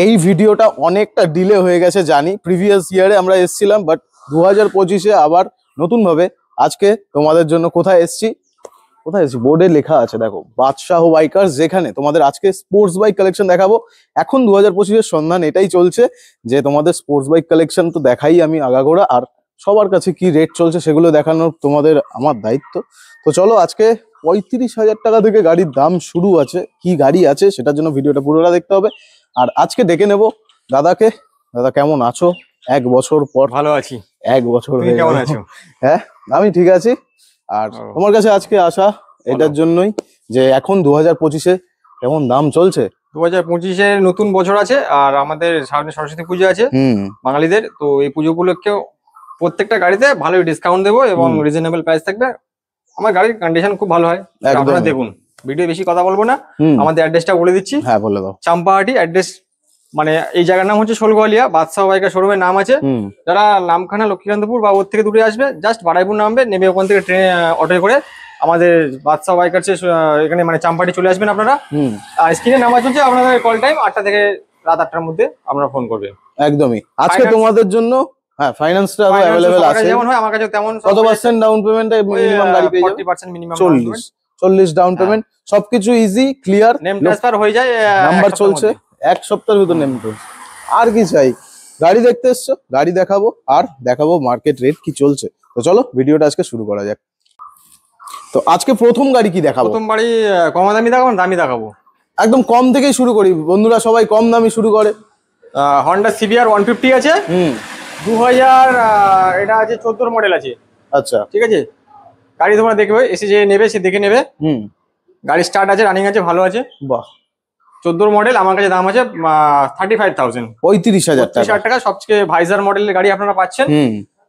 এই ভিডিওটা অনেকটা ডিলে হয়ে গেছে জানি, প্রিভিয়াস ইয়ারে আমরা এসেছিলাম, বাট 2025-এ আবার নতুন ভাবে আজকে তোমাদের জন্য কোথায় এসেছি বোর্ডে লেখা আছে দেখো, বাদশাহ বাইকার্স, যেখানে তোমাদের আজকে স্পোর্টস বাইক কালেকশন দেখাবো। এখন 2025-এর সন্ধান এটাই চলছে যে তোমাদের স্পোর্টস বাইক কালেকশন তো দেখাই আমি আগাগোড়া, আর সবার কাছে কি রেট চলছে সেগুলো দেখানোর তোমাদের আমার দায়িত্ব। তো চলো, আজকে 35,000 টাকা থেকে গাড়ির দাম শুরু আছে। কি গাড়ি আছে সেটার জন্য ভিডিওটা পুরোটা দেখতে হবে। আর আজকে ডেকে নেব দাদাকে। দাদা কেমন আছো? 1 বছর পর। ভালো আছি। 1 বছর তুমি কেমন আছো? হ্যাঁ আমি ঠিক আছি। আর তোমার কাছে আজকে আসা এটার জন্যই যে এখন 2025-এ কেমন দাম চলছে। 2025-এর নতুন বছর আছে, আর আমাদের সামনে সরস্বতী পুজো আছে বাঙালিদের। তো এই পুজো উপলক্ষে প্রত্যেকটা গাড়িতে ভালোই ডিসকাউন্ট দেবো এবং রিজনেবল প্রাইস থাকবে। আমার গাড়ির কন্ডিশন খুব ভালো হয়, আপনারা দেখুন। ভিডিও বেশি কথা বলবো না, আমাদের অ্যাড্রেসটা বলে দিচ্ছি। হ্যাঁ বলে দাও। চাম্পাহাটি অ্যাড্রেস, মানে এই জায়গার নাম হচ্ছে শোলগোয়ালিয়া। বাদশাহ বাইকার শোরুমের নাম আছে। যারা নামখানা, লক্ষ্মীকান্তপুর বা ওর থেকে দূরে আসবে, জাস্ট বারাইপুর নামবে, নেমে ওখান থেকে ট্রেনে অটোয় করে আমাদের বাদশাহ বাইকার্সের এখানে মানে চাম্পাহাটি চলে আসবেন আপনারা। আর স্ক্রিনে নাম্বার চলছে, আপনাদের কল টাইম 8টা থেকে রাত 8টার মধ্যে আপনারা ফোন করবেন। একদমই আজকে তোমাদের জন্য হ্যাঁ ফাইন্যান্সটা अवेलेबल আছে। যেমন হয় আমার কাছে তেমন। কত পার্সেন্ট ডাউন পেমেন্টে মিনিমাম গাড়ি পেয়ে যাবে? 40% মিনিমাম। 40 ডাউন পেমেন্ট, সবকিছু ইজি ক্লিয়ার, নেম ট্রান্সফার হয়ে যায়। নাম্বার চলছে 1 সপ্তাহের ভিতর নেম ট্রান্সফার। আর কি চাই? গাড়ি দেখতে এসছো, গাড়ি দেখাবো আর দেখাবো মার্কেট রেট কি চলছে। তো চলো ভিডিওটা আজকে শুরু করা যাক। তো আজকে প্রথম গাড়ি কি দেখাবো? প্রথম গাড়ি কম দামি দেখাবো, দামি দেখাবো? একদম কম থেকেই শুরু করি, বন্ধুরা সবাই কম দামি শুরু করে। হন্ডা সিবিআর 150 আছে। 2000 এটা আছে 14 মডেল আছে। আচ্ছা ঠিক আছে, গাড়ি তোমরা দেখবে, এসে যে নেবে সে দেখে নেবে। গাড়ি স্টার্ট আছে, রানিং আছে, ভালো আছে। বাহ। 14 মডেল, আমার কাছে দাম আছে 35,000, 35,000 টাকা। সবচেয়ে ভাইজার মডেলের গাড়ি আপনারা পাচ্ছেন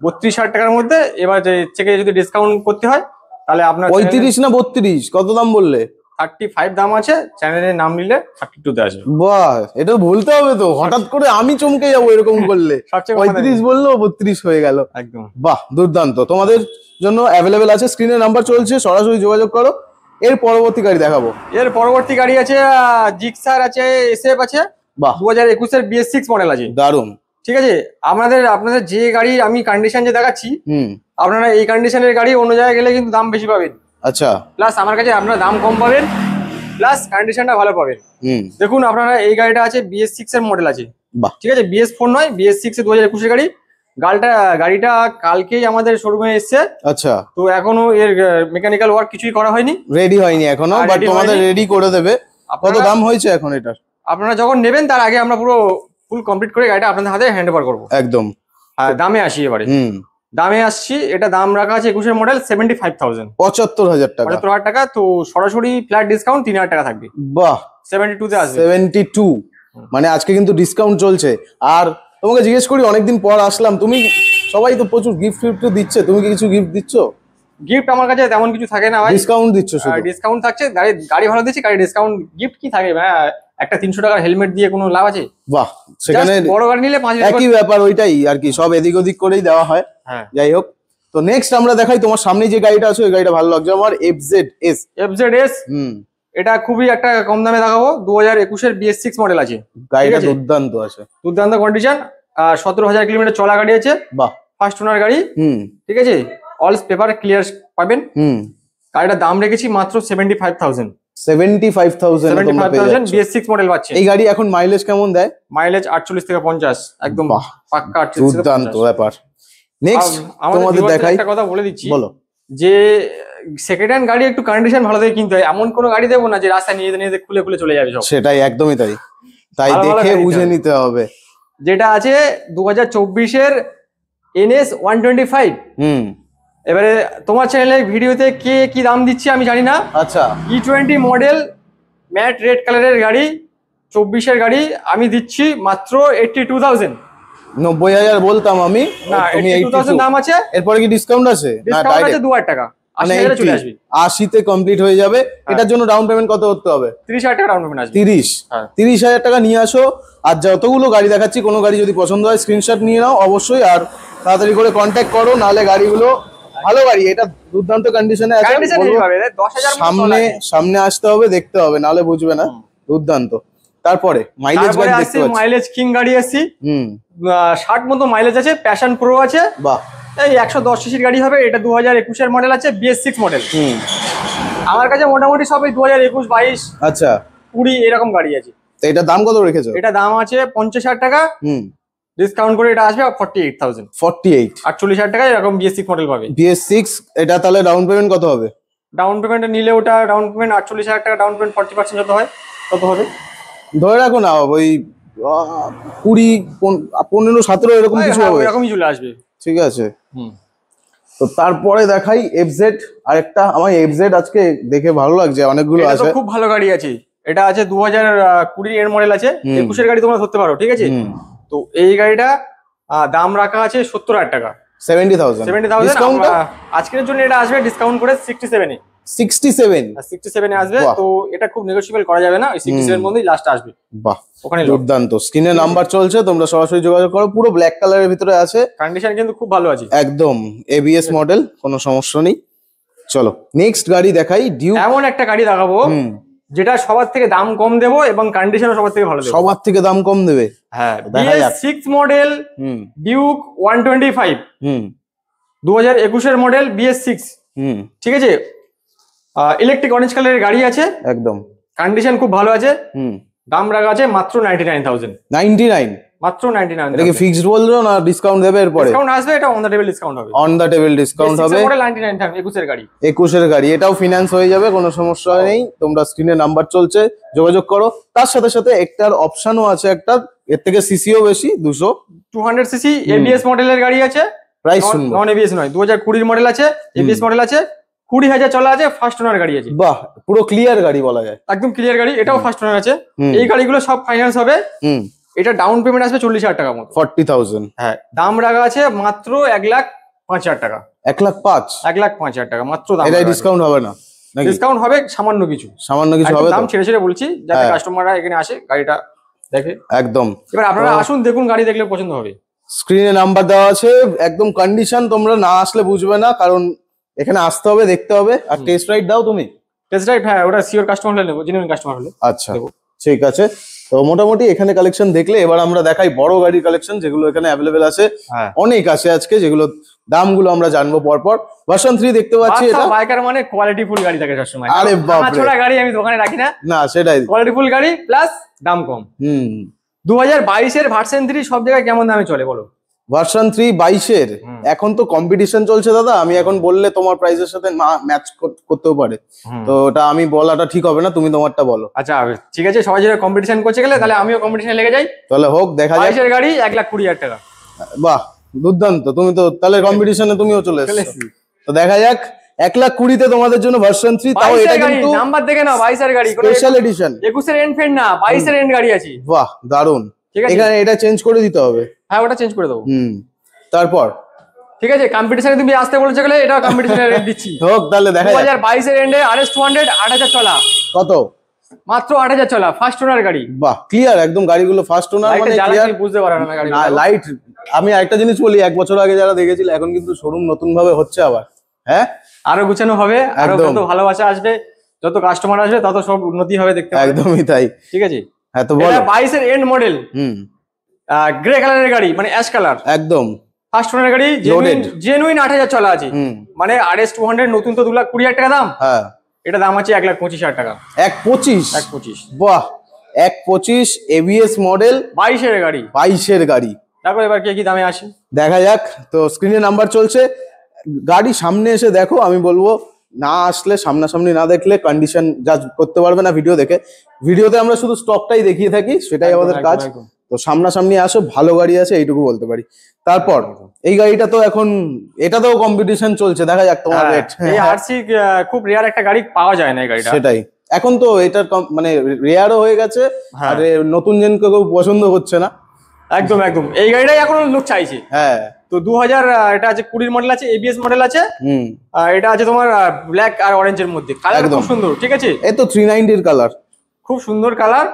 32,000 টাকার মধ্যে। এবার থেকে যদি ডিসকাউন্ট করতে হয় তাহলে আপনার 35 না 32 কত দাম বললে? 35 দাম আছে। চ্যানেলের নাম নিলে 32 তে আসবে। বাহ, এটা বলতে হবে তো, হঠাৎ করে আমি চমকে যাবো এরকম করলে। 35 বললো 32 হয়ে গেল। একদম বাহ, দুর্দান্ত। তোমাদের জন্য অ্যাভেলেবেল আছে, স্ক্রিনে নাম্বার চলছে, সরাসরি যোগাযোগ করো। এর পরবর্তী গাড়ি দেখাবো। এর পরবর্তী গাড়ি আছে জিক্সার আছে, এসএফ আছে। বাহ, 2021-এর BS6 মডেল আছে। দারুন। ঠিক আছে, আপনাদের যে গাড়ি আমি কন্ডিশন যে দেখাচ্ছি, আপনারা এই কন্ডিশনের গাড়ি অন্য জায়গায় গেলে কিন্তু দাম বেশি পাবেন। আচ্ছা, প্লাস আমার কাছে আপনারা দাম কম পাবেন, প্লাস কন্ডিশনটা ভালো পাবেন। দেখুন আপনারা, এই গাড়িটা আছে BS6 এর মডেল আছে। বাহ, ঠিক আছে, BS4 নয়, BS6 এর 2021-এর গাড়ি। গাড়িটা কালকেই আমাদের শোরুমে এসেছে। আচ্ছা, তো এখনো এর মেকানিক্যাল ওয়ার্ক কিছুই করা হয়নি, রেডি হয়নি এখনো, বাট তোমাদের রেডি করে দেবে। কত দাম হয়েছে এখন এটার? আপনারা যখন নেবেন তার আগে আমরা পুরো ফুল কমপ্লিট করে গাড়িটা আপনাদের হাতে হ্যান্ড ওভার করবো। একদম। দামে আসি এবারে। দামে আসছি, এটা দাম রাখা আছে 21-এর মডেল 75,000, 75,000 টাকা। 75,000 টাকা। তো সরাসরি ফ্ল্যাট ডিসকাউন্ট 3,000 টাকা থাকবে। বাহ, 72 তে আসবে। 72 মানে আজকে কিন্তু ডিসকাউন্ট চলছে। আর তোমাকে জিজ্ঞেস করি, অনেকদিন পর আসলাম, তুমি সবাই তো প্রচুর গিফট দিচ্ছে, তুমি কি কিছু গিফট দিচ্ছ? গিফট আমার কাছে তেমন কিছু থাকে না ভাই। ডিসকাউন্ট দিচ্ছ শুধু? ডিসকাউন্ট থাকছে, গাড়ি ভালো দিচ্ছি, গাড়ি ডিসকাউন্ট। গিফট কি থাকে ভাই? একটা 300 টাকার হেলমেট দিয়ে কোনো লাভ আছে? বাহ, সেখানে বড় গাড়ি নিলে 5,000 একই ব্যাপার, ওইটাই আর কি, সব এদিক ওদিক করেই দেওয়া হয়। যাই হোক, তো নেক্সট আমরা দেখাই তোমার সামনে যে গাড়িটা আছে, ওই গাড়িটা ভালো লাগছে আমার, FZS। এটা খুবই একটা কম দামে দেখাবো। 2021-এর BS6 মডেল আছে। গাড়িটা দুর্দান্ত আছে, দুর্দান্ত কন্ডিশন। 17,000 কিলোমিটার চলা গাড়ি আছে। বাহ, ফার্স্ট ওনার গাড়ি। ঠিক আছে, অল পেপার ক্লিয়ার পাবেন। গাড়িটার দাম রেখেছি মাত্র 75,000। 75,000 BS6 মডেল পাচ্ছে। এই গাড়ি এখন মাইলেজ কেমন দেয়? মাইলেজ 48 থেকে 50, একদম পাক্কা 48। দুর্দান্ত ব্যাপার। নেক্সট তোমাদের দেখাই। একটা কথা বলে দিচ্ছি, বলো, যে সেকেন্ড হ্যান্ড গাড়ি একটু কন্ডিশন ভালো দেখে কিনতে হয়। এমন কোনো গাড়ি দেবো না যে রাস্তায় নিয়ে খুলে খুলে চলে যাবে সব। সেটাই, একদমই তাই। তাই দেখে বুঝে নিতে হবে। যেটা আছে 2024-এর NS 125। এবারে তোমার চ্যানেলের ভিডিওতে কে কি দাম দিচ্ছে আমি জানি না। আচ্ছা, E20 মডেল ম্যাট রেড কালারের গাড়ি, 24-এর গাড়ি, আমি দিচ্ছি মাত্র 82,000। 90,000 বলতাম আমি, না 82,000 দাম আছে। এরপরে কি ডিসকাউন্ট আছে? ডিসকাউন্ট আছে 2,000 টাকা, মানে 80-তে কমপ্লিট হয়ে যাবে। এটার জন্য ডাউন পেমেন্ট কত করতে হবে? 30,000 টাকা ডাউন পেমেন্ট আছে। 30,000 টাকা নিয়ে আসো। আর যতগুলো গাড়ি দেখাচ্ছি, কোনো গাড়ি যদি পছন্দ হয় স্ক্রিনশট নিয়ে নাও অবশ্যই, আর তাড়াতাড়ি করে কন্ট্যাক্ট করো, নাহলে গাড়িগুলো ভালো গাড়ি, এটা দুর্দান্ত কন্ডিশনে আছে। সামনে আসতে হবে, দেখতে হবে, নাহলে বুঝবে না। দুর্দান্ত। তারপরে মাইলেজ গাড়ি দেখতে পাচ্ছি, মাইলেজ কিং গাড়ি আসছি। 60 মতো মাইলেজ আছে, প্যাশন প্রো আছে। বাহ, এই 110 সিসির গাড়ি হবে। এটা 2021 এর মডেল আছে, BS6 মডেল। আমার কাছে মোটামুটি সব 2021, 22, আচ্ছা 20 এরকম গাড়ি আছে। তো এটার দাম কত রেখেছো? এটা দাম আছে 50,000 টাকা, ডিসকাউন্ট করে এটা আসবে 48,000। 48, 48,000 টাকা এরকম BS6 মডেল পাবে। BS6 এটা তাহলে ডাউন পেমেন্ট কত হবে? ডাউন পেমেন্টে নিলে ওটা ডাউন পেমেন্ট 48,000 টাকা, ডাউন পেমেন্ট 40% যত হয় তত হবে। ধরে রাখো না ওই 20, 15, 17 এরকম কিছু হবে, এরকমই চলে আসবে। ঠিক আছে। তো তারপরে দেখাই FZ, আরেকটা। আমার FZ আজকে দেখে ভালো লাগছে, অনেকগুলো আছে। খুব ভালো গাড়ি আছে। এটা আছে 2020 এর মডেল আছে, 21 এর গাড়ি তোমরা ধরতে পারো, ঠিক আছে। তো এই গাড়িটা দাম রাখা আছে 70,000 টাকা, 70,000। আজকের জন্য এটা আসবে ডিসকাউন্ট করে 67 এ। 67 এ আসবে। তো এটা খুব নেগোশিয়েবল করা যাবে না, ওই 67 এর মধ্যেই লাস্ট আসবে। বাহ, ওখানে দুর্দান্ত। স্ক্রিনে নাম্বার চলছে, তোমরা সরাসরি যোগাযোগ করো। পুরো ব্ল্যাক কালারের ভিতরে আছে, কন্ডিশন কিন্তু খুব ভালো আছে, একদম ABS মডেল, কোনো সমস্যা নেই। চলো নেক্সট গাড়ি দেখাই। ডিউক, এমন একটা গাড়ি দেখাবো যেটা সবার থেকে দাম কম দেবো এবং কন্ডিশনও সবার থেকে ভালো দেবো। সবার থেকে দাম কম দেবে? হ্যাঁ, BS6 মডেল ডিউক 125, 2021 এর মডেল BS6, ঠিক আছে। ইলেকট্রিক অরেঞ্জ কালারের গাড়ি আছে, একদম কন্ডিশন খুব ভালো আছে। দাম রাখা আছে মাত্র 99,000। 99, মাত্র 99। এটা কি ফিক্সড বলছো না ডিসকাউন্ট দেবে এরপরে? ডিসকাউন্ট আসবে, এটা অন দা টেবিল ডিসকাউন্ট হবে। অন দা টেবিল ডিসকাউন্ট হবে। মডেল 99,000, 21 এর গাড়ি। 21 এর গাড়ি, এটাও ফিনান্স হয়ে যাবে, কোনো সমস্যা নেই। তোমরা স্ক্রিনে নাম্বার চলছে, যোগাযোগ করো। তার সাথে সাথে একটার অপশনও আছে, একটা এর থেকে সিসিও বেশি, 200 সিসি ABS মডেলের গাড়ি আছে। প্রাইস শুনবো। নন ABS নয়, 2020 মডেল আছে, ABS মডেল আছে, 20,000 চলা আছে, ফার্স্ট ওনার গাড়ি আছে। বাহ, পুরো ক্লিয়ার গাড়ি বলা যায়, একদম ক্লিয়ার গাড়ি। এটাও ফার্স্ট ওনার আছে। এই গাড়িগুলো সব ফাইন্যান্স হবে। এটা ডাউন পেমেন্ট আসবে 40,000 টাকা মতো, 40,000। হ্যাঁ, দাম রাখা আছে মাত্র 1,05,000 টাকা। 1,05,000, 1,05,000 টাকা মাত্র দাম। এটা ডিসকাউন্ট হবে না? ডিসকাউন্ট হবে সামান্য কিছু, হবে। দাম ছেড়ে ছেড়ে বলছি, যাতে কাস্টমাররা এখানে আসে গাড়িটা দেখে। একদম। এবার আপনারা আসুন, দেখুন, গাড়ি দেখলে পছন্দ হবে। স্ক্রিনে নাম্বার দেওয়া আছে, একদম কন্ডিশন তোমরা না আসলে বুঝবে না, কারণ এখানে আসতে হবে, দেখতে হবে। আর টেস্ট রাইড দাও তুমি? টেস্ট রাইড, হ্যাঁ, ওটা সিওর কাস্টমার হলে নেবো, জেনুইন কাস্টমার হলে। আচ্ছা, ঠিক আছে। তো মোটামুটি এখানে কালেকশন দেখলে, এবার আমরা দেখাই বড় গাড়ির কালেকশন, যেগুলো এখানে অ্যাভেলেবেল আছে। অনেক আছে আজকে, যেগুলো দামগুলো আমরা জানবো পরপর। ভার্সন 3 দেখতে পাচ্ছি। এটা বাইকার মানে কোয়ালিটি ফুল গাড়ি থাকে সবসময়। আরে বাপ রে, ছোট গাড়ি আমি দোকানে রাখি না। না, সেটাই, কোয়ালিটি ফুল গাড়ি প্লাস দাম কম। 2022 এর ভার্সন 3 সব জায়গায় কেমন দামে চলে বলো? ভার্সন 3 22 এর এখন তো কম্পিটিশন চলছে দাদা। আমি এখন বললে তোমার প্রাইসের সাথে ম্যাচ করতেও পারে, তো ওটা আমি বলাটা ঠিক হবে না, তুমি তোমারটা বলো। আচ্ছা, ঠিক আছে, সবাই যেটা কম্পিটিশন করছে গেলে, তাহলে আমিও কম্পিটিশনে লেগে যাই। তাহলে হোক, দেখা যাক। 22 এর গাড়ি 1,20,000 টাকা। বাহ, দুর্দান্ত। তুমি তো তাহলে কম্পিটিশনে তুমিও চলে এসেছো। তো দেখা যাক, 1,20,000 তোমাদের জন্য ভার্সন 3। তাও এটা কিন্তু নাম্বার দেখে নাও, 22 এর গাড়ি, স্পেশাল এডিশন। 21 এর এন্ড ফেন্ড না, 22 এর এন্ড গাড়ি আছে। বাহ, দারুন। ঠিক আছে, এখানে এটা চেঞ্জ করে দিতে হবে। হ্যাঁ, ওটা চেঞ্জ করে দেবো। তারপর ঠিক আছে, কম্পিটিশনে তুমি আসতে বলছো গেলে, এটাও কম্পিটিশনে রেট দিচ্ছি। হোক, তাহলে দেখা যাক। 2022 এর এন্ডে RS 200 8,000 চলা। কত? মাত্র 8,000 চলা, ফার্স্ট ওনার গাড়ি। বাহ, ক্লিয়ার একদম। গাড়িগুলো ফার্স্ট ওনার মানে ক্লিয়ার, বুঝতে পারো না গাড়ি লাইট। আমি আরেকটা জিনিস বলি, 1 বছর আগে যারা দেখেছিল, এখন কিন্তু শোরুম নতুন ভাবে হচ্ছে আবার। হ্যাঁ, আরো গুছানো হবে, আরো কত ভালোবাসা আসবে, যত কাস্টমার আসবে তত সব উন্নতি হবে, দেখতে পাবে। একদমই তাই, ঠিক আছে। হ্যাঁ, তো বলো। 22 এর এন্ড মডেল, গ্রে কালারের গাড়ি, মানে অ্যাশ কালার, একদম ফার্স্ট ওনার গাড়ি, জেনুইন 8,000 চলা আছে। মানে RS 200 নতুন তো 2,20,000 টাকা দাম। হ্যাঁ, এটা দাম আছে 1,25,000 টাকা। 1,25,000? বাহ, 1,25,000 ABS মডেল, 22 এর গাড়ি। 22 এর গাড়ি। দেখো এবার কি দামে আসে, দেখা যাক। তো স্ক্রিনে নাম্বার চলছে, গাড়ি সামনে এসে দেখো। আমি বলবো, না আসলে, সামনাসামনি না দেখলে কন্ডিশন জাজ করতে পারবে না ভিডিও দেখে। ভিডিওতে আমরা শুধু স্টকটাই দেখিয়ে থাকি, সেটাই আমাদের কাজ। তো সামনাসামনি আসো, ভালো গাড়ি আছে, এইটুকু বলতে পারি। তারপর এই গাড়িটা তো এখন, এটাতেও কম্পিটিশন চলছে, দেখা যাক তোমার রেট। এই RC খুব রেয়ার একটা গাড়ি, পাওয়া যায় না এই গাড়িটা। সেটাই, এখন তো এটার মানে রেয়ারও হয়ে গেছে, আর নতুন জন কেউ পছন্দ করছে না। একদম একদম, এই গাড়িটাই এখন লোক চাইছে। হ্যাঁ, তো 2000 এটা আছে 20 মডেল আছে, ABS মডেল আছে। এটা আছে তোমার ব্ল্যাক আর অরেঞ্জের মধ্যে, কালার খুব সুন্দর। ঠিক আছে, এই তো 390 এর কালার, খুব সুন্দর কালার।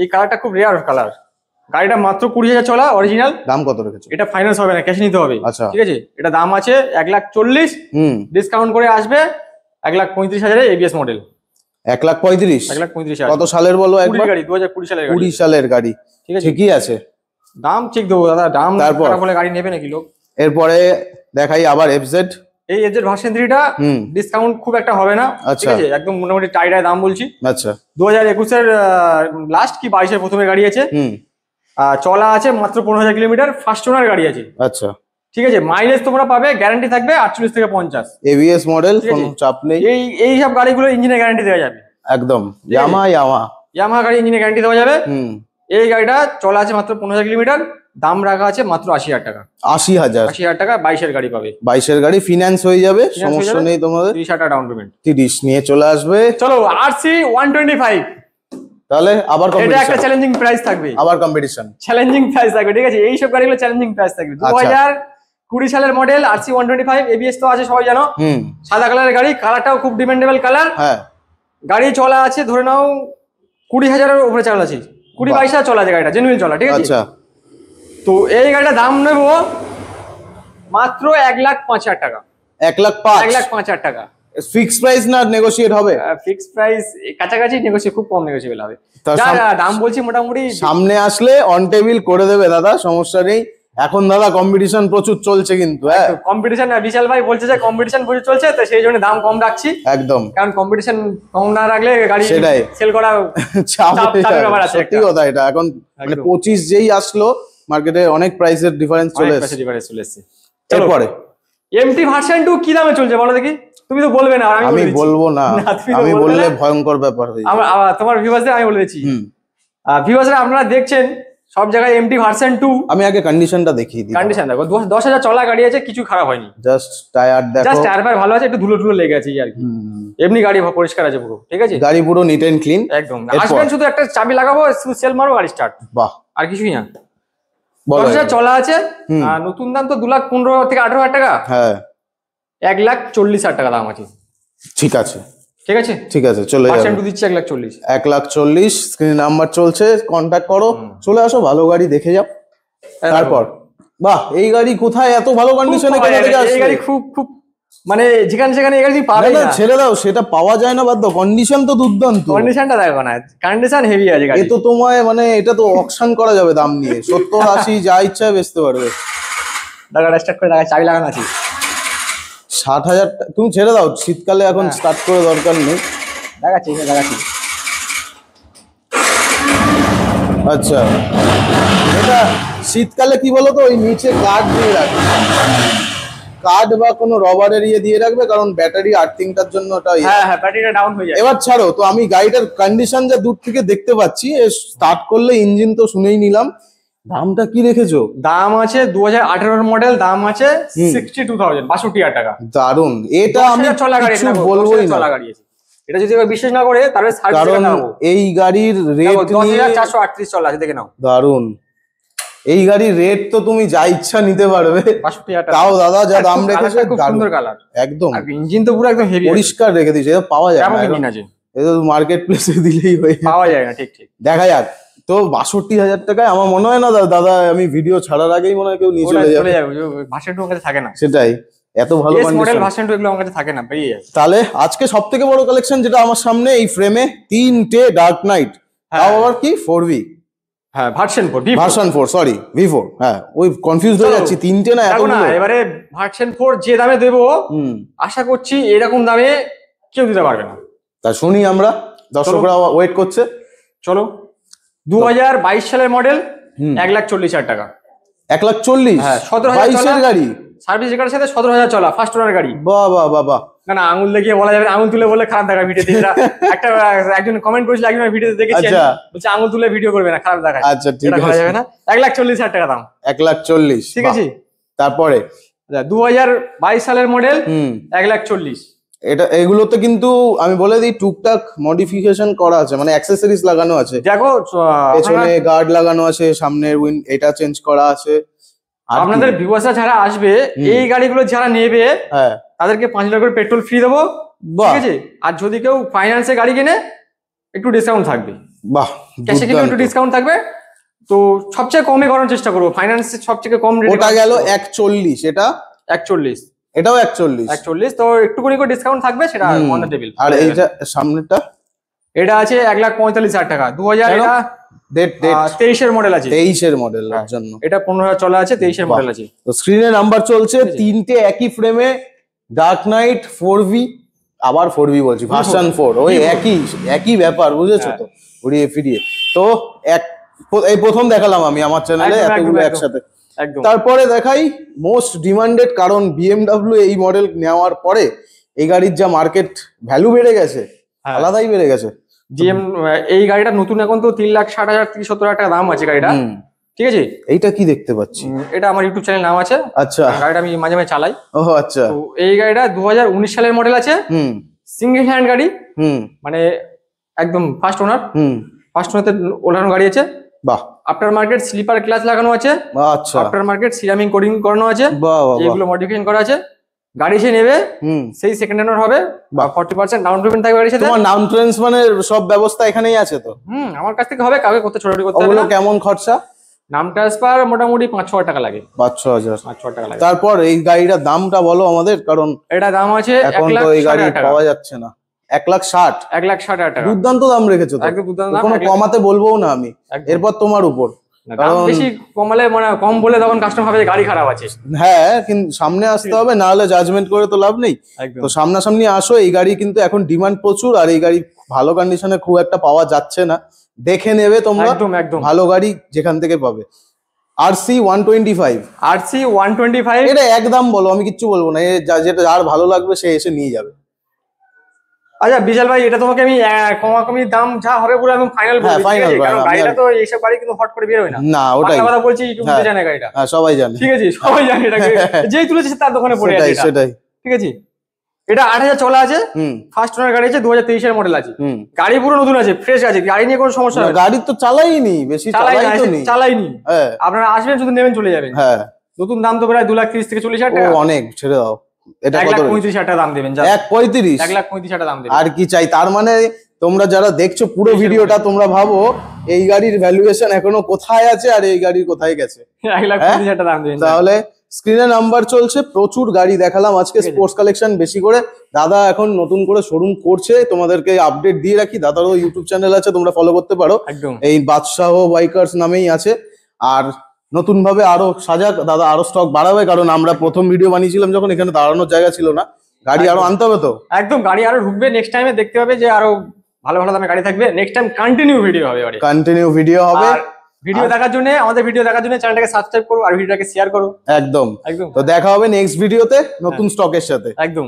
এই কালারটা খুব রেয়ার কালার। গাড়িটা মাত্র 20,000 চলা, অরিজিনাল। দাম কত রেখেছো? এটা ফাইন্যান্স হবে না, ক্যাশ নিতে হবে। আচ্ছা, ঠিক আছে, এটা দাম আছে 1,40,000, ডিসকাউন্ট করে আসবে 1,35,000 ABS মডেল। 1,35,000 1,35,000 কত সালের বলো একবার? গাড়ি 2020 সালের গাড়ি। 20 সালের গাড়ি, ঠিক আছে, ঠিকই আছে। দাম ঠিক দেবো দাদা, দাম তারপর? খারাপ হলে গাড়ি নেবে নাকি লোক? এরপরে দেখাই আবার এফজেড। এই এজের ভার্সন 3টা ডিসকাউন্ট খুব একটা হবে না, ঠিক আচ্ছা। আছে, একদম মোটামুটি টাইটাই দাম বলছি। আচ্ছা 2021 এর লাস্ট কি 22 এর প্রথমে গাড়ি আছে, চলা আছে মাত্র 15,000 কিলোমিটার, ফার্স্ট ওনার গাড়ি আছে। আচ্ছা ঠিক আছে, মাইলেজ তোমরা পাবে, গ্যারান্টি থাকবে 48 থেকে 50। এবিএস মডেল, কোনো চাপ নেই। এই সব গাড়িগুলো ইঞ্জিনের গ্যারান্টি দেওয়া যাবে একদম। ইয়ামাহা গাড়ি ইঞ্জিনের গ্যারান্টি দেওয়া যাবে। এই গাড়িটা চলা আছে মাত্র 15,000 কিলোমিটার, দাম রাখা আছে মাত্র 80,000 টাকা। 80,000 টাকা 22 এর গাড়ি পাবে। 22 এর গাড়ি ফিনান্স হয়ে যাবে, সমস্যা নেই তোমাদের। 30,000 টাকা ডাউন পেমেন্ট, 30 নিয়ে চলে আসবে। চলো RC 125, তাহলে আবার এটা একটা চ্যালেঞ্জিং প্রাইস থাকবে, আবার কম্পিটিশন চ্যালেঞ্জিং প্রাইস থাকবে, ঠিক আছে, এই সব গাড়িগুলো চ্যালেঞ্জিং প্রাইস থাকবে। 2020 সালের মডেল RC 125, এবিএস তো আছে সবাই জানো, সাদা কালারের গাড়ি, কালারটাও খুব ডিমান্ডেবল কালার। হ্যাঁ, গাড়ি চলা আছে ধরে নাও 20,000-এর উপরে চলা আছে, 20-22,000 চলা আছে গাড়িটা, জেনুইন চলা, ঠিক আছে। আচ্ছা, তো এই গাড়িটা দাম নেব মাত্র 1,05,000 টাকা। 1,05,000 টাকা ফিক্স প্রাইস না নেগোশিয়েট হবে? ফিক্স প্রাইস কাছাকাছি, নেগোশিয়েট খুব কম নেগোশিয়েবল হবে। দাম বলছি মোটামুটি সামনে আসলে অন টেবিল করে দেবে দাদা, সমস্যা নেই। এখন দাদা কম্পিটিশন প্রচুর চলছে কিন্তু, হ্যাঁ কম্পিটিশন, বিশাল ভাই বলছে যে কম্পিটিশন প্রচুর চলছে, তো সেই জন্য দাম কম রাখছি একদম, কারণ কম্পিটিশন কম না রাখলে গাড়ি সেল করা চাপের ব্যাপার আছে। সত্যি কথা, এটা এখন মানে 25 যেই আসলো মার্কেটে অনেক প্রাইসের ডিফারেন্স চলে এসেছে। এরপরে এমটি ভার্সন 2 কি দামে চলছে বলো দেখি? তুমি তো বলবে না, আমি বলবো না, আমি বললে ভয়ঙ্কর ব্যাপার হয়ে যাবে। তোমার ভিউয়ার্সদের আমি বলে দিচ্ছি, ভিউয়ার্সরা আপনারা দেখছেন সব জায়গায় এমটি ভার্সন 2। আমি আগে কন্ডিশনটা দেখিয়ে দিই। কন্ডিশন দেখো, 10,000 চলা গাড়ি আছে, কিছু খারাপ হয়নি, জাস্ট টায়ার দেখো, জাস্ট টায়ার ফায়ার ভালো আছে, একটু ধুলো ধুলো লেগে আছে আর কি, এমনি গাড়ি পরিষ্কার আছে পুরো, ঠিক আছে, গাড়ি পুরো নিট এন্ড ক্লিন একদম। আসবেন শুধু একটা চাবি লাগাবো, সেল মারো, গাড়ি স্টার্ট, বাহ, আর কিছুই না। 10,000 চলা আছে, নতুন দাম তো 2,15,000 থেকে 18,000 টাকা, হ্যাঁ 1,40,000 টাকা দাম আছে। ঠিক আছে, ঠিক আছে, ঠিক আছে, চলে যাবে। ভার্সন 2 দিচ্ছি 1,40,000। 1,40,000 স্ক্রিন নাম্বার চলছে, কন্ট্যাক্ট করো, চলে আসো, ভালো গাড়ি দেখে যাও। তারপর বাহ, এই গাড়ি কোথায় এত ভালো কন্ডিশনে কেন থেকে আসছে? এই গাড়ি খুব খুব মানে যেখানে সেখানে এই গাড়ি পাবে না। ছেড়ে দাও, সেটা পাওয়া যায় না, বাদ দাও, কন্ডিশন তো দুর্দান্ত। কন্ডিশনটা দেখো না, কন্ডিশন হেভি আছে গাড়ি। এ তো তোমায় মানে এটা তো অকশন করা যাবে দাম নিয়ে, 70-80 যা ইচ্ছা বেচতে পারবে। গাড়ি স্টার্ট করে দেখা, চাবি লাগানো আছে। 60,000 তুমি ছেড়ে দাও, শীতকালে এখন স্টার্ট করে দরকার নেই। দেখাচ্ছি, দেখাচ্ছি। আচ্ছা, এটা শীতকালে কি বলতো, ওই নিচে কাঠ দিয়ে রাখবে, কাঠ বা কোনো রবারের ইয়ে দিয়ে রাখবে, কারণ ব্যাটারি আর্থিংটার জন্য ওটা। হ্যাঁ হ্যাঁ, ব্যাটারিটা ডাউন হয়ে যায়। এবার ছাড়ো তো, আমি গাড়িটার কন্ডিশন যা দূর থেকে দেখতে পাচ্ছি, স্টার্ট করলে ইঞ্জিন তো শুনেই নিলাম। দামটা কি রেখেছো? দাম আছে 2018 মডেল, দাম আছে 62,000, 62,000 টাকা। দারুন, এটা আমি কিছু বলবোই না। এটা যদি বিশ্বাস না করে তাহলে কারণ এই গাড়ির রেট 10,438 চলা আছে, দেখে নাও। দারুন, এই গাড়ির রেট তো তুমি যা ইচ্ছা নিতে পারবে, 62,000 টাকা। তাও দাদা যা দাম রেখেছে, খুব সুন্দর কালার, একদম। আর ইঞ্জিন তো পুরো একদম হেভি পরিষ্কার রেখে দিয়েছে, এটা পাওয়া যায় না, এটা তো মার্কেট প্লেসে দিলেই হয়ে পাওয়া যায় না। ঠিক ঠিক, দেখা যাক। তো 62,000 টাকায় আমার মনে হয় না দাদা, আমি ভিডিও ছাড়ার আগেই মনে হয় কেউ নিয়ে চলে যাবে। ভার্সন 2 থাকে না, সেটাই, এত ভালো মডেল ভার্সন 2 এগুলো আমার কাছে থাকে না, পেয়ে যায়। তাহলে আজকে সবথেকে বড় কালেকশন যেটা আমার সামনে, এই ফ্রেমে 3টে ডার্ক নাইট, তাও আবার কি 4V, হ্যাঁ ভার্সন 4, সরি V4, হ্যাঁ ওই কনফিউজ হয়ে যাচ্ছি, 3টে না এতগুলো। এবারে ভার্সন 4 যে দামে দেবো, আশা করছি এরকম দামে কেউ দিতে পারবে না। তা শুনি আমরা, দর্শকরা ওয়েট করছে। চলো, 2022 সালের মডেল, 1,40,000 টাকা। 1,40,000, হ্যাঁ 17,000 গাড়ি, সার্ভিস রেকর্ডের সাথে 17,000 চলা, ফার্স্ট ওনার গাড়ি। বাহ বাহ বাহ বাহ। না আঙুল দেখিয়ে বলা যাবে, আঙুল তুলে বলে খারাপ দেখা ভিডিওতে। একটা একজন কমেন্ট করেছিল, একজন ভিডিওতে দেখেছি, বলছে আঙুল তুলে ভিডিও করবে না, খারাপ দেখায়। আচ্ছা ঠিক আছে, বলা যাবে না। 1,40,000 টাকা দাম। 1,40,000, ঠিক আছে। তারপরে 2022 সালের মডেল, 1,40,000। এটা এগুলোতে কিন্তু আমি বলে দিই, টুকটাক মডিফিকেশন করা আছে, মানে অ্যাকসেসরিজ লাগানো আছে। দেখো, পেছনে গার্ড লাগানো আছে, সামনের এটা চেঞ্জ করা আছে। আপনাদের ভিউয়ার্সরা যারা আসবে, এই গাড়িগুলো যারা নেবে, হ্যাঁ তাদেরকে 5 লিটার করে পেট্রোল ফ্রি দেবো, ঠিক আছে। আর যদি কেউ ফাইন্যান্সে গাড়ি কিনে, একটু ডিসকাউন্ট থাকবে। বাহ, ক্যাশে কিনে একটু ডিসকাউন্ট থাকবে। তো সবচেয়ে কমে করার চেষ্টা করবো, ফাইন্যান্সে সবচেয়ে কম রেট। ওটা গেল 1,40,000, এটা 1,40,000, এটাও 1,40,000। তো একটু করে ডিসকাউন্ট থাকবে, সেটা অন দ্য টেবিল। আর এইটা সামনেটা এটা আছে 1,45,000 টাকা। 2000 কেন? এটা ডেট 23 এর মডেল আছে। 23-এর মডেলের জন্য এটা 15,000 চলা আছে, 23 এর মডেল আছে। তো স্ক্রিনে নাম্বার চলছে, তিনটে একই ফ্রেমে, ডার্ক নাইট 4V, আবার 4V বলছি, ভার্সন 4, ওই একই ব্যাপার, বুঝেছো তো, ঘুরিয়ে ফিরিয়ে। তো এই প্রথম দেখালাম আমি আমার চ্যানেলে এতগুলো একসাথে। একদম। তারপরে দেখাই মোস্ট ডিমান্ডেড, কারণ BMW এই মডেল নেওয়ার পরে এই গাড়ির যা মার্কেট ভ্যালু বেড়ে গেছে, আলাদাই বেড়ে গেছে। জিএম এই গাড়িটা নতুন এখন তো 3,60,000 3,70,000 টাকা দাম আছে গাড়িটা, ঠিক আছে। এইটা কি দেখতে পাচ্ছি? এটা আমার ইউটিউব চ্যানেল নাম আছে। আচ্ছা, গাড়িটা আমি মাঝে মাঝে চালাই। ও আচ্ছা। তো এই গাড়িটা 2019 সালের মডেল আছে, সিঙ্গেল হ্যান্ড গাড়ি, মানে একদম ফার্স্ট ওনার, ফার্স্ট ওনারতে ওঠানো গাড়ি আছে। বাহ। আফটার মার্কেট স্লিপার ক্লাচ লাগানো আছে। আচ্ছা। আফটার মার্কেট সিরামিক কোডিং করানো আছে। বাহ, এইগুলো মডিফিকেশন করা আছে। গাড়ি সে নেবে সেই সেকেন্ড হ্যান্ড হবে, 40% ডাউন পেমেন্ট থাকবে গাড়ির সাথে। তোমার নাম ট্রান্স মানে সব ব্যবস্থা এখানেই আছে তো? আমার কাছ থেকে হবে, কাউকে করতে ছোটাছুটি করতে হবে ওগুলো না। কেমন খরচা? নাম ট্রান্সফার মোটামুটি 5-6 টাকা লাগে। 5-6 টাকা লাগে। তারপর এই গাড়িটার দামটা বলো আমাদের, কারণ এটা দাম আছে এখন তো এই গাড়ি পাওয়া যাচ্ছে না। 1,60,000 1,60,000 টাকা। দুর্দান্ত দাম রেখেছো তো, একদম দুর্দান্ত দাম। কোনো কমাতে বলবো না আমি, এরপর তোমার উপর। দাম বেশি কমালে মানে কম বলে তখন কাস্টমার ভাবে গাড়ি খারাপ আছে। হ্যাঁ, কিন্তু সামনে আসতে হবে, না হলে জাজমেন্ট করে তো লাভ নেই। তো সামনাসামনি আসো, এই গাড়ি কিন্তু এখন ডিমান্ড প্রচুর, আর এই গাড়ি ভালো কন্ডিশনে খুব একটা পাওয়া যাচ্ছে না, দেখে নেবে তোমরা। একদম ভালো গাড়ি যেখান থেকে পাবে। RC 125, RC 125 এটা একদম বলো, আমি কিচ্ছু বলবো না, যেটা যার ভালো লাগবে সে এসে নিয়ে যাবে। আচ্ছা বিশাল ভাই, এটা তোমাকে আমি কমাকমি দাম যা হবে পুরো আমি ফাইনাল বলছি, ঠিক আছে? কারণ গাড়িটা তো এইসব গাড়ি কিন্তু হট করে বের হয় না। না, ওটাই কথা বলছি, ইউটিউব জানে গাড়িটা। হ্যাঁ, সবাই জানে, ঠিক আছে, সবাই জানে এটাকে, যেই তুলেছে তার দোকানে পড়ে আছে এটা। সেটাই, ঠিক আছে। এটা 8,000 চলা আছে, ফার্স্ট ওনার গাড়ি আছে, 2023 এর মডেল আছে। গাড়ি পুরো নতুন আছে, ফ্রেশ আছে, গাড়ি নিয়ে কোনো সমস্যা নেই। গাড়ি তো চালাইনি বেশি, চালাইনি। আপনারা আসবেন, শুধু নেবেন, চলে যাবেন। হ্যাঁ, নতুন দাম তো প্রায় 2,30,000 থেকে 40,000 টাকা। অনেক, ছেড়ে দাও। এটা কত? 1,35,000 টাকা দাম দেবেন। 1,35,000? 1,35,000 টাকা দাম দেবেন। আর কি চাই? তার মানে তোমরা যারা দেখছো পুরো ভিডিওটা, তোমরা ভাবো এই গাড়ির ভ্যালুয়েশন এখনো কোথায় আছে আর এই গাড়ি কোথায় গেছে। 1,35,000 টাকা দাম দেবেন। তাহলে স্ক্রিনে নাম্বার চলছে, প্রচুর গাড়ি দেখালাম আজকে, স্পোর্টস কালেকশন বেশি করে। দাদা এখন নতুন করে শোরুম করছে, তোমাদেরকে আপডেট দিয়ে রাখি। দাদারও ইউটিউব চ্যানেল আছে, তোমরা ফলো করতে পারো, এই বাদশাহ বাইকার্স নামেই আছে। আর নতুন ভাবে আরো সাজাক দাদা, আরো স্টক বাড়াবে, কারণ আমরা প্রথম ভিডিও বানিয়েছিলাম যখন, এখানে দাঁড়ানোর জায়গা ছিল না, গাড়ি আরো আনতে হবে তো। একদম, গাড়ি আরো ঢুকবে, নেক্সট টাইমে দেখতে হবে যে আরো ভালো ভালো দামে গাড়ি থাকবে। নেক্সট টাইম কন্টিনিউ ভিডিও হবে, কন্টিনিউ ভিডিও হবে। ভিডিও দেখার জন্য, আমাদের ভিডিও দেখার জন্য চ্যানেলটাকে সাবস্ক্রাইব করো আর ভিডিওটাকে শেয়ার করো। একদম। তো দেখা হবে নেক্সট ভিডিওতে নতুন স্টকের সাথে। একদম।